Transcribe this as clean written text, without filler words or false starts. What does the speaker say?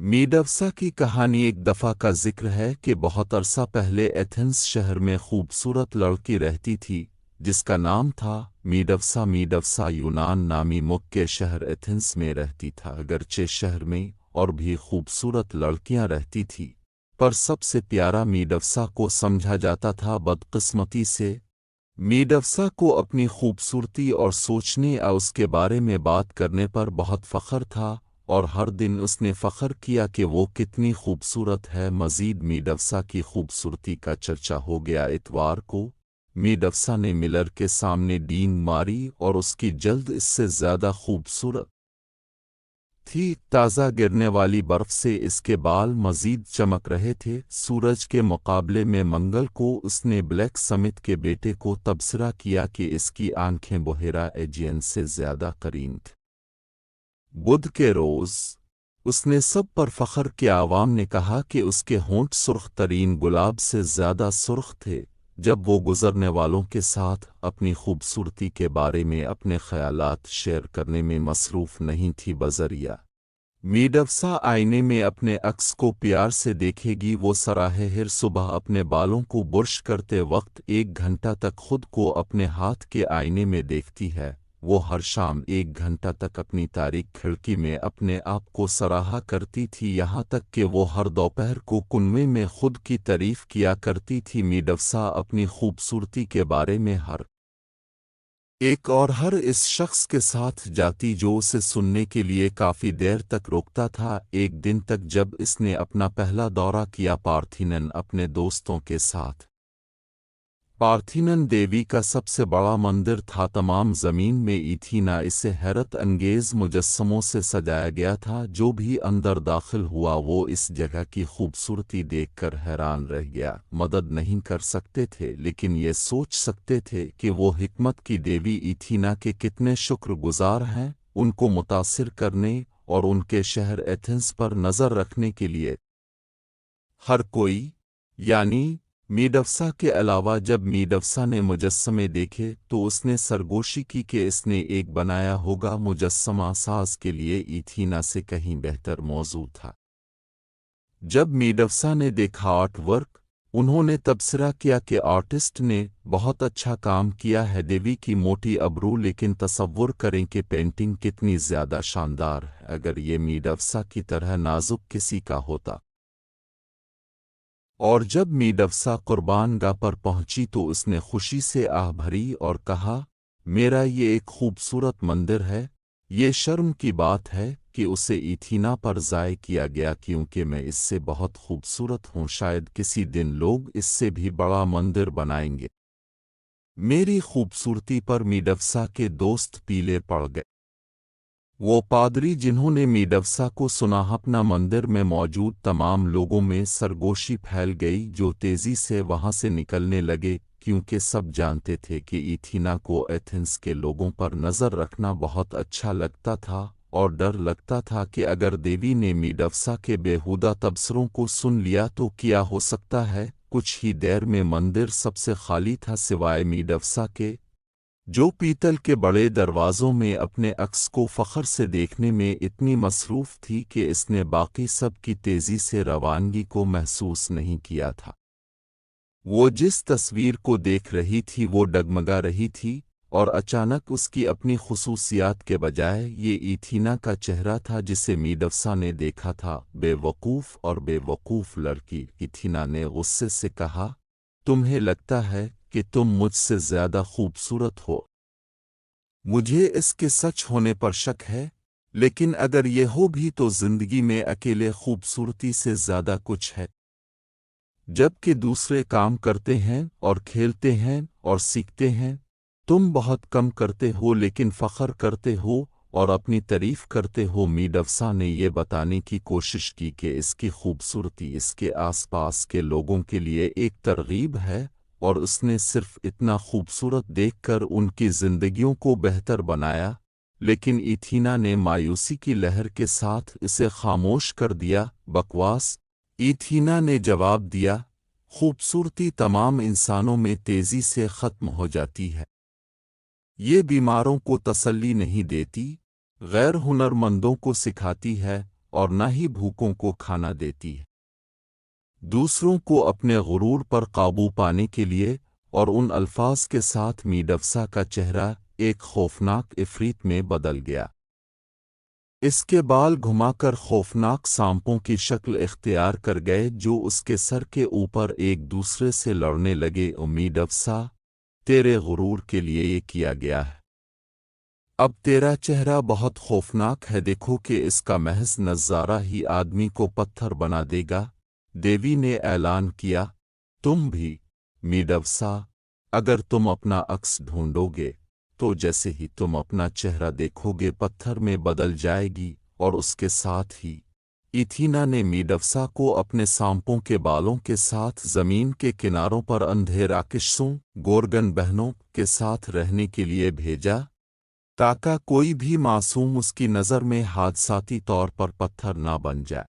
मीडवसा की कहानी एक दफ़ा का जिक्र है कि बहुत अरसा पहले एथेंस शहर में खूबसूरत लड़की रहती थी जिसका नाम था मीडवसा। मीडवसा यूनान नामी मुख्य शहर एथेंस में रहती था। अगरचे शहर में और भी खूबसूरत लड़कियां रहती थी, पर सबसे प्यारा मीडवसा को समझा जाता था। बदकिस्मती से मीडवसा को अपनी खूबसूरती और सोचने और उसके बारे में बात करने पर बहुत फ़ख्र था, और हर दिन उसने फ़ख्र किया कि वो कितनी खूबसूरत है। मज़ीद मीडवसा की खूबसूरती का चर्चा हो गया। इतवार को मीडवसा ने मिलर के सामने डींग मारी और उसकी जल्द इससे ज़्यादा खूबसूरत थी। ताज़ा गिरने वाली बर्फ़ से इसके बाल मज़ीद चमक रहे थे। सूरज के मुकाबले में मंगल को उसने ब्लैक समिथ के बेटे को तबसरा किया कि इसकी आंखें बोहेरा एजियन से ज़्यादा करीन थीं। बुध के रोज़ उसने सब पर फ़ख्र किया। आवाम ने कहा कि उसके होंठ सुर्ख तरीन गुलाब से ज़्यादा सुर्ख थे जब वो गुज़रने वालों के साथ अपनी खूबसूरती के बारे में अपने ख़यालात शेयर करने में मसरूफ़ नहीं थी। बज़रिया मीडवसा आईने में अपने अक्स को प्यार से देखेगी। वो सराहे हर सुबह अपने बालों को बुर्श करते वक्त 1 घंटा तक खुद को अपने हाथ के आईने में देखती है। वो हर शाम 1 घंटा तक अपनी तारीख खिड़की में अपने आप को सराहा करती थी, यहाँ तक कि वो हर दोपहर को कुनवे में खुद की तारीफ किया करती थी। मीडवसा अपनी खूबसूरती के बारे में हर हर इस शख्स के साथ जाती जो उसे सुनने के लिए काफ़ी देर तक रोकता था। एक दिन तक जब इसने अपना पहला दौरा किया पार्थिनन अपने दोस्तों के साथ। पार्थिनन देवी का सबसे बड़ा मंदिर था तमाम ज़मीन में। इथीना इसे हैरत अंगेज़ मुजस्समों से सजाया गया था। जो भी अंदर दाखिल हुआ वो इस जगह की खूबसूरती देखकर हैरान रह गया। मदद नहीं कर सकते थे लेकिन ये सोच सकते थे कि वो हिकमत की देवी इथीना के कितने शुक्रगुजार हैं। उनको मुतासिर करने और उनके शहर एथेंस पर नज़र रखने के लिए हर कोई, यानी मीडवसा के अलावा, जब मीडवसा ने मुजस्समे देखे तो उसने सरगोशी की कि इसने एक बनाया होगा। मुजस्समा साज के लिए इथीना से कहीं बेहतर मौजू था। जब मीडवसा ने देखा आर्ट वर्क, उन्होंने तबसरा किया कि आर्टिस्ट ने बहुत अच्छा काम किया है। देवी की मोटी अबरू, लेकिन तसव्वुर करें कि पेंटिंग कितनी ज़्यादा शानदार है। अगर ये मीडवसा की तरह नाजुक किसी का होता। और जब मीडवसा कुर्बानगाह पर पहुंची तो उसने खुशी से आह भरी और कहा, मेरा ये एक खूबसूरत मंदिर है। ये शर्म की बात है कि उसे इथीना पर ज़ाय किया गया, क्योंकि मैं इससे बहुत खूबसूरत हूँ। शायद किसी दिन लोग इससे भी बड़ा मंदिर बनाएंगे। मेरी खूबसूरती पर मीडवसा के दोस्त पीले पड़ गए। वो पादरी जिन्होंने मीडवसा को सुना, अपना मंदिर में मौजूद तमाम लोगों में सरगोशी फैल गई, जो तेज़ी से वहाँ से निकलने लगे, क्योंकि सब जानते थे कि इथीना को एथेंस के लोगों पर नज़र रखना बहुत अच्छा लगता था, और डर लगता था कि अगर देवी ने मीडवसा के बेहुदा तबसरों को सुन लिया तो क्या हो सकता है। कुछ ही देर में मंदिर सबसे खाली था सिवाय मीडवसा के, जो पीतल के बड़े दरवाज़ों में अपने अक्स को फ़ख्र से देखने में इतनी मसरूफ़ थी कि इसने बाकी सब की तेज़ी से रवानगी को महसूस नहीं किया था। वो जिस तस्वीर को देख रही थी वो डगमगा रही थी, और अचानक उसकी अपनी खुसूसियात के बजाय ये इथीना का चेहरा था जिसे मीडवसा ने देखा था। बेवकूफ़ और बेवकूफ़ लड़की, इथीना ने गुस्से से कहा, तुम्हें लगता है कि तुम मुझसे ज़्यादा खूबसूरत हो। मुझे इसके सच होने पर शक है, लेकिन अगर ये हो भी तो ज़िंदगी में अकेले खूबसूरती से ज़्यादा कुछ है। जबकि दूसरे काम करते हैं और खेलते हैं और सीखते हैं, तुम बहुत कम करते हो लेकिन फ़ख्र करते हो और अपनी तारीफ़ करते हो। मीडवसा ने ये बताने की कोशिश की कि इसकी खूबसूरती इसके आसपास के लोगों के लिए एक तरगीब है, और उसने सिर्फ इतना खूबसूरत देखकर उनकी ज़िंदगियों को बेहतर बनाया। लेकिन इथीना ने मायूसी की लहर के साथ इसे खामोश कर दिया। बकवास, इथीना ने जवाब दिया, खूबसूरती तमाम इंसानों में तेज़ी से ख़त्म हो जाती है। ये बीमारों को तसल्ली नहीं देती, गैर हुनरमंदों को सिखाती है, اور نہ ہی بھوکوں کو کھانا دیتی ہے۔ دوسروں کو اپنے غرور پر قابو پانے کے لیے اور ان الفاظ کے ساتھ میڈوسا کا چہرہ ایک خوفناک عفریت میں بدل گیا۔ اس کے بال گھما کر خوفناک سانپوں کی شکل اختیار کر گئے جو اس کے سر کے اوپر ایک دوسرے سے لڑنے لگے۔ میڈوسا، تیرے غرور کے لیے یہ کیا گیا ہے۔ اب تیرا چہرہ بہت خوفناک ہے، دیکھو کہ اس کا محض نظارہ ہی آدمی کو پتھر بنا دے گا۔ دیوی نے اعلان کیا، تم بھی، میڈوسا، اگر تم اپنا عکس ڈھونڈو گے تو جیسے ہی تم اپنا چہرہ دیکھو گے پتھر میں بدل جائے گی۔ اور اس کے ساتھ ہی ایتھینا نے میڈوسا کو اپنے سانپوں کے بالوں کے ساتھ زمین کے کناروں پر اندھے راکشسوں گورگن بہنوں کے ساتھ رہنے کے لیے بھیجا تاکہ کوئی بھی معصوم اس کی نظر میں حادثاتی طور پر پتھر نہ بن جائے۔